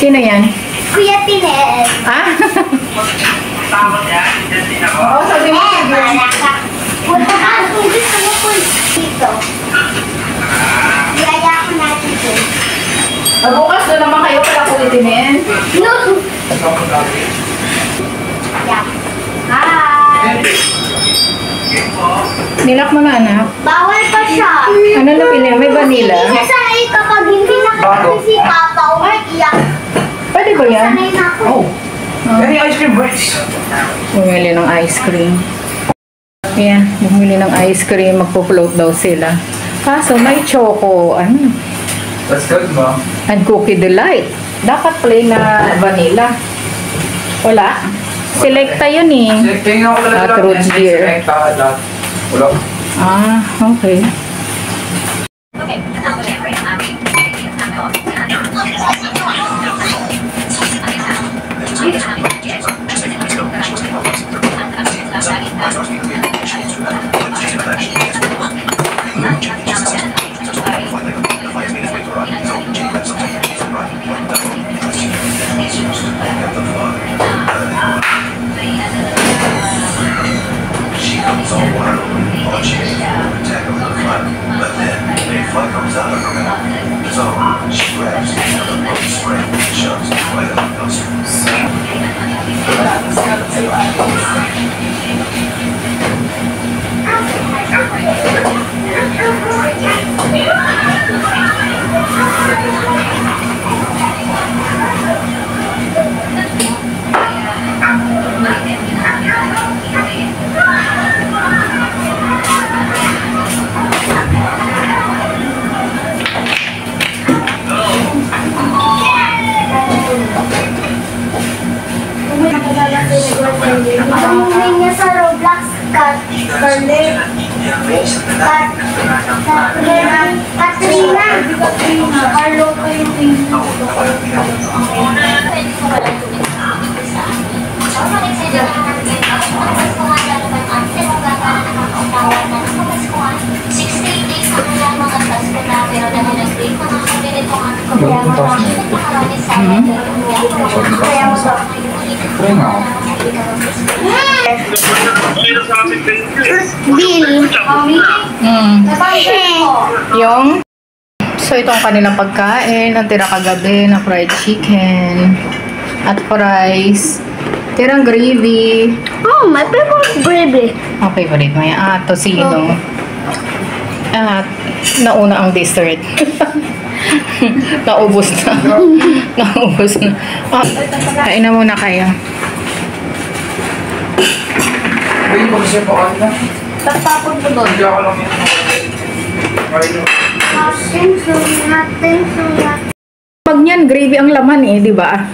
Sino yan? Kuya Tinel. Ah? Oo, sabi mo. Punta ka kung gusto mo po dito. Yaya ko natin po. Bukas na naman kayo pala kulitin. No! Yeah. Hi! Nilak mo na, anak. Bawal pa siya. Ano na pili? May vanilla? Hindi sanay kapag hindi nakakita si Papa, umiiyak. Pwede ba yan? Sanay na ako. Oh. Any ice cream breaks? Bumili ng ice cream. Yan, bumili ng ice cream. Magpo-float daw sila. Kaso may choco, ano? That's good, Mom. And cookie delight. Dapat plain na vanilla. Wala. Selecta yun eh. Tingnan ko lang At root beer. Wala. Ah, okay. Ang niya sa Roblox, Scarlett. Katrina. Carlo ko yung Bill. Yung so itong kanilang pagkain, ang tira kagabi na fried chicken at fries, tirang gravy. Oh, my favorite gravy. Okay, favorite mo yan. Ah, tosino. At nauna ang dessert. Naubos na. Naubos na. Ah, kain na muna kayo. Pwede ko kasi po na. Tatapon ko doon. Hindi ako lang yan. Natin sulat. Pag niyan, gravy ang laman eh, di ba?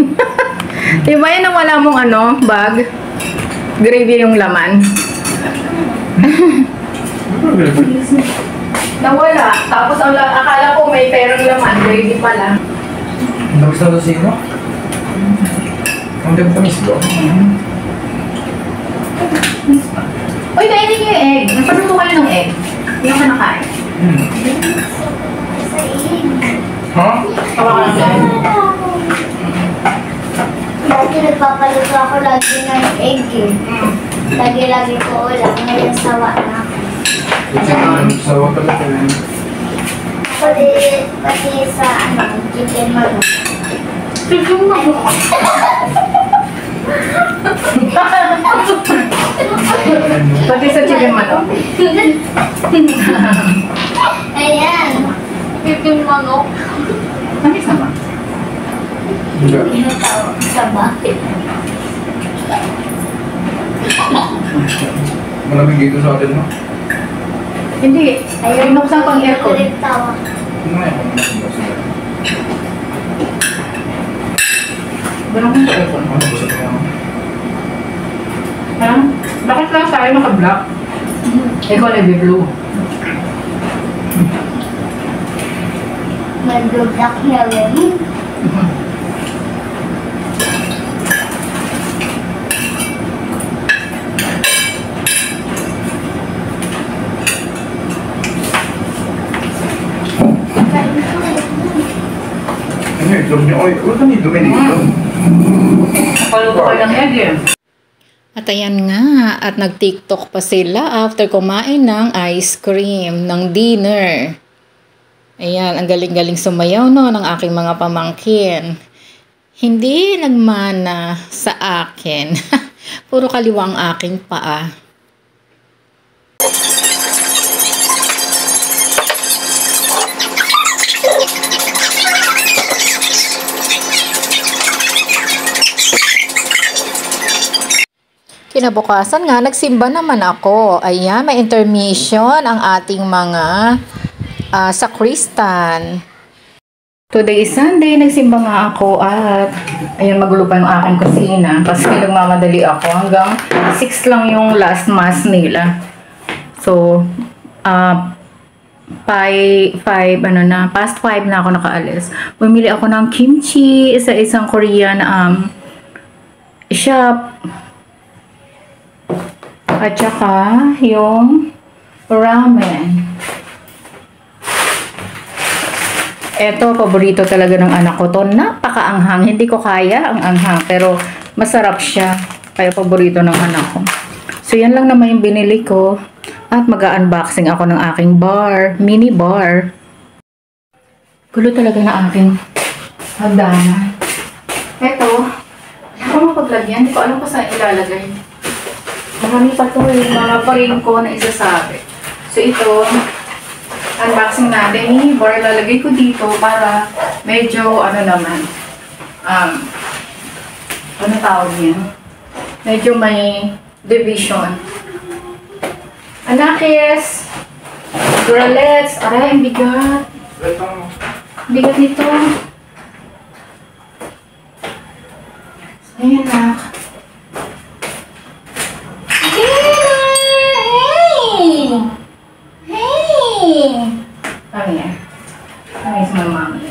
Di ba yan ang wala mong ano, bag? Gravy yung laman. Nawala. Tapos akala ko may perang laman, gravy pala. Ang tapos na doon sino? Ang dami tamis doon. Uy, kainin niyo yung egg. Nagpaluto kayo ng egg. Hindi ka nakain. Ha? Kawakan lang. Dati nagpapaluto ako lagi ng egg eh. Lagi-lagi ko ulam. Ngayon sawa na ako. Sawa ka lang ko. Pati sa chicken manok. Chicken manok. Pati sa chicken manok. Ayan. Chicken manok. Ano sama? Hindi. Sa bakit? Malamig dito sa atin, no? Hindi. Ayun, nuksan pang aircon. Tawa. Ano nga yung Ganun kong aircon. ano gusto ko yan? Parang, bakit lang tayo naka-black? Ikaw nag-blue. Mag-black na rin. Ano yun? itlog niya. Oy, huwag ka dumi dito. Nakaluto ka ng egg eh. At ayan nga, at nag-TikTok pa sila after kumain ng ice cream, ng dinner. Ayan, ang galing-galing sumayaw no, ng aking mga pamangkin. Hindi nagmana sa akin. Puro kaliwa ang aking paa. Kinabukasan nga, nagsimba naman ako. Ayan, may intermission ang ating mga sakristan. Today is Sunday, nagsimba nga ako at ayan, magulo pa yung aking kusina kasi nagmamadali ako. Hanggang 6 lang yung last mass nila. So, past 5 na ako nakaalis. Bumili ako ng kimchi sa isang Korean shop. At saka yung ramen. Ito, paborito talaga ng anak ko to. Napakaanghang. Hindi ko kaya ang anghang. Pero masarap siya. Kaya paborito ng anak ko. So, yan lang naman yung binili ko. At mag-unboxing ako ng aking bar. Mini bar. Gulo talaga na aking hagdanan. Ito. Hindi ko mapaglagyan. Hindi ko alam kung saan ilalagay. Marami pa ito eh. Mga pa rin ko na isasabi. So, ito. Unboxing natin. Mini bar. Lalagay ko dito para medyo ano naman. Ano tawag yan? Medyo may division. Anakis! Duralets! Aray, ang bigat! Bigat nito. Ayan na. Come here. Come is my mommy.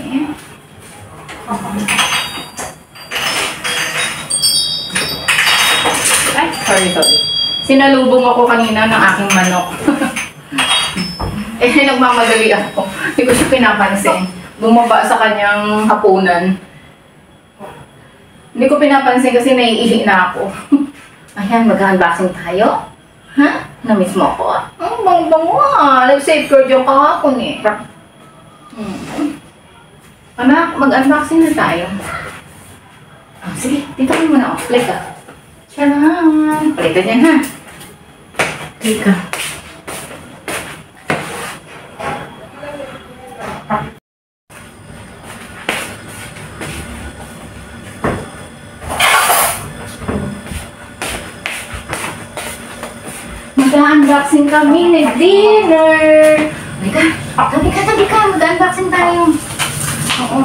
Ay, sorry. Sinalubong ako kanina ng aking manok. Nagmamadali ako. Hindi ko siya pinapansin. Bumaba sa kanyang hapunan. Hindi ko pinapansin kasi naiihi na ako. Ayan, mag-unboxing tayo. Ha? Namiss mo ako ah. Bang-bango ah. Nag-safeguard yung kahapon eh. Anak, mag-unboxing na tayo. Sige, dito ko muna ako. Play ka. Tcharam! Play ka dyan ha. Play ka. Mag-unboxing kami ng dinner. Tabi ka. Mag-unboxing tayo. Oo.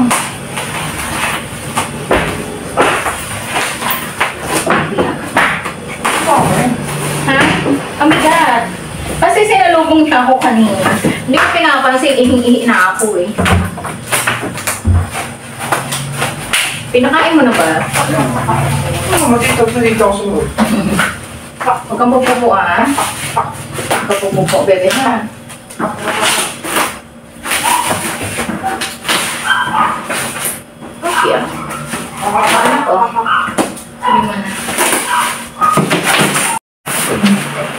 Ha? Ang bigat. Kasi sinalubong siya ako kanina. Hindi ko pinapansin, ihing-ihi na ako eh. Pinakain mo na ba? Matitog na dito ako sumunod. Huwag kang pupupo ah. Huwag kang pupupo, bebe ha. Okay ah. Anak ko. Sabi mo na.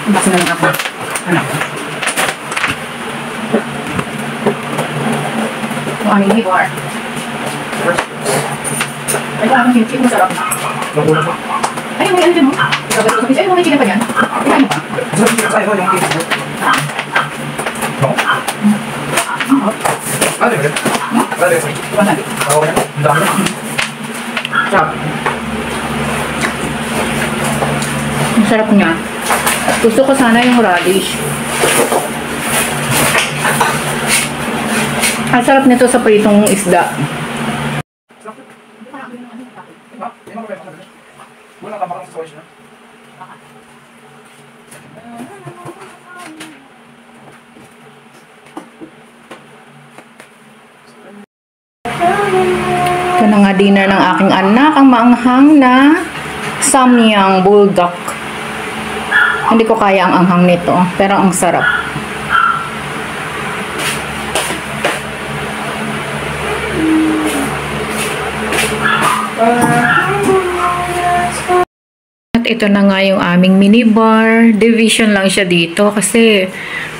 Basta na lang ako. Anak ko. Ano yung bar? Ay, ang kimchi mo sarap. Nakulang ko. Ay, may ano dyan mo? Sabi ko, ay, may chicken pa dyan. Kumain mo pa? Sabi ko sa'yo yung kimchi mo. No? Ano yun? Ano yun? Iwan natin. Ako yan. Ang dami. Sarap. Ang sarap niya. Gusto ko sana yung radish. Ang sarap nito sa pritong isda. Wala ka baka sa sauce na? Ito na nga dinner ng aking anak, ang maanghang na samyang bulldog. Hindi ko kaya ang anghang nito, pero ang sarap. ito na nga yung aming minibar. Division lang siya dito kasi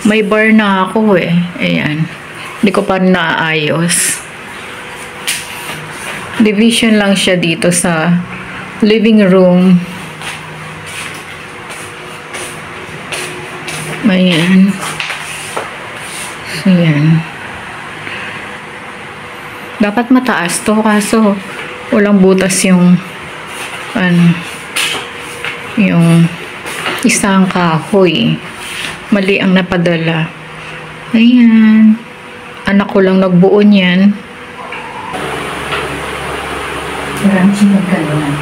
may bar na ako eh. Ayan. Hindi ko pa naayos. Division lang siya dito sa living room. Ayan. Ayan. Dapat mataas to kaso walang butas yung yung isang kahoy. Mali ang napadala. Ayan. Anak ko lang nagbuo niyan. Marami siyang nagkalunan.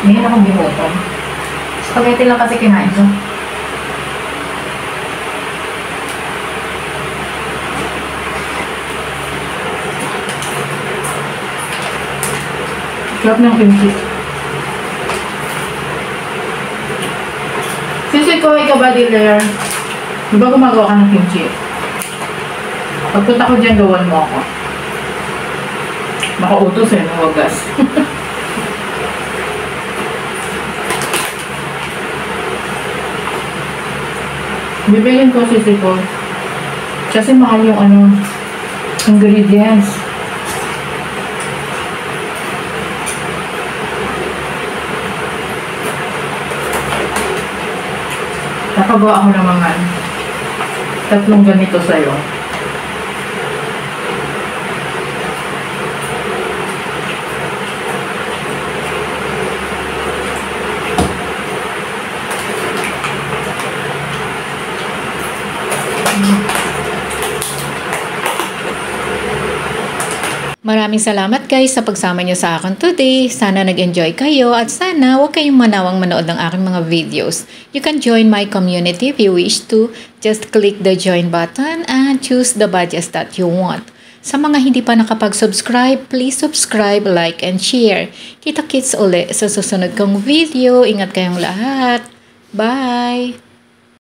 Ngayon akong binuton. Spaghetti lang kasi kinain ko. Sarap ng kimchi. Sisi ko, ikaw ba, dealer? Di ba gumagawa ka ng kimchi? Pagpunta ko dyan, gawan mo ako. Makautos eh, mawagas. Bibilin ko, sisi ko. Kasi mahal yung ingredients. Nakagawa ako ng mga 3 ganito sa'yo. Maraming salamat guys sa pagsama nyo sa akin today. Sana nag-enjoy kayo at sana huwag kayong manawang manood ng aking mga videos. You can join my community if you wish to. Just click the join button and choose the badges that you want. Sa mga hindi pa nakapag-subscribe, please subscribe, like, and share. Kita-kits uli sa susunod kong video. Ingat kayong lahat. Bye!